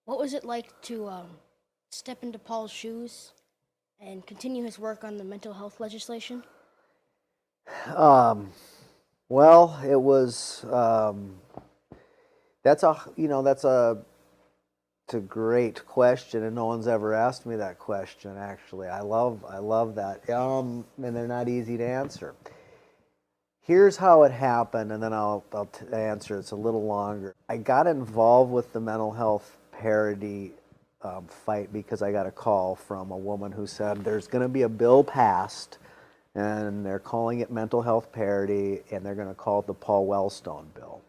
What was it like to step into Paul's shoes and continue his work on the mental health legislation? Um, well, it was that's a it's a great question, and no one's ever asked me that question. Actually, I love that. And they're not easy to answer. Here's how it happened, and then I'll answer. It's a little longer. I got involved with the mental health parity fight because I got a call from a woman who said there's going to be a bill passed, and they're calling it mental health parity, and they're going to call it the Paul Wellstone bill,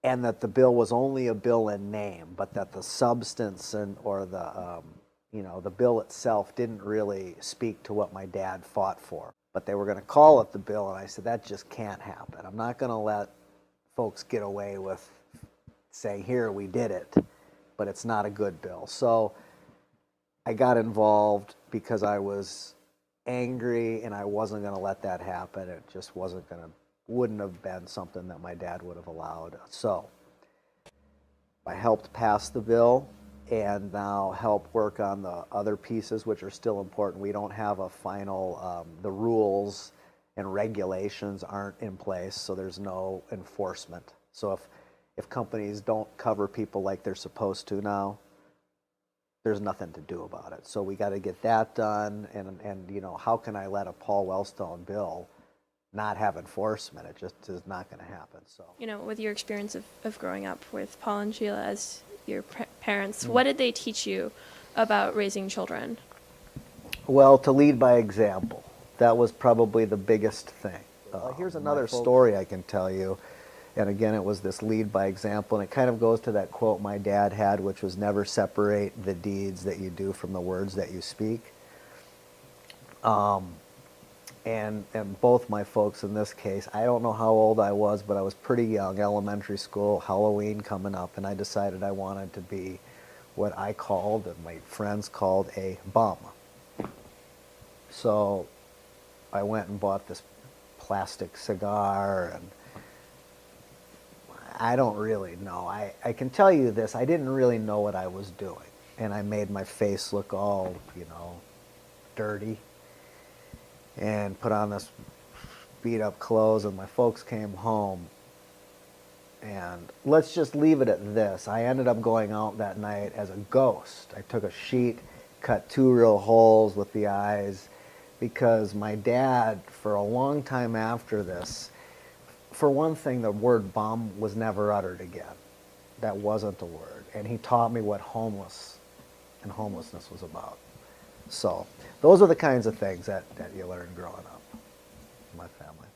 and that the bill was only a bill in name, but that the substance and or the bill itself didn't really speak to what my dad fought for. But they were going to call it the bill, and I said that just can't happen. I'm not going to let folks get away with saying here we did it, but it's not a good bill. So I got involved because I was angry, and I wasn't going to let that happen. It just wouldn't have been something that my dad would have allowed. So I helped pass the bill and now help work on the other pieces, which are still important. We don't have a final, the rules and regulations aren't in place, so there's no enforcement. So if companies don't cover people like they're supposed to now, there's nothing to do about it. So we got to get that done, and how can I let a Paul Wellstone bill not have enforcement? It just is not going to happen. So With your experience of growing up with Paul and Sheila as your parents, what did they teach you about raising children? Well, to lead by example. That was probably the biggest thing. Here's another story I can tell you. And again, it was this lead by example. And it kind of goes to that quote my dad had, which was never separate the deeds that you do from the words that you speak. And both my folks in this case, I don't know how old I was, but I was pretty young, elementary school, Halloween coming up, and I decided I wanted to be what I called and my friends called a bum. So I went and bought this plastic cigar, and I don't really know. I can tell you this, I didn't really know what I was doing. And I made my face look all, dirty, and put on this beat up clothes, and my folks came home. And let's just leave it at this. I ended up going out that night as a ghost. I took a sheet, cut 2 real holes with the eyes, because my dad, for a long time after this, for one thing, the word bum was never uttered again. That wasn't a word. And he taught me what homelessness was about. So those are the kinds of things that you learn growing up in my family.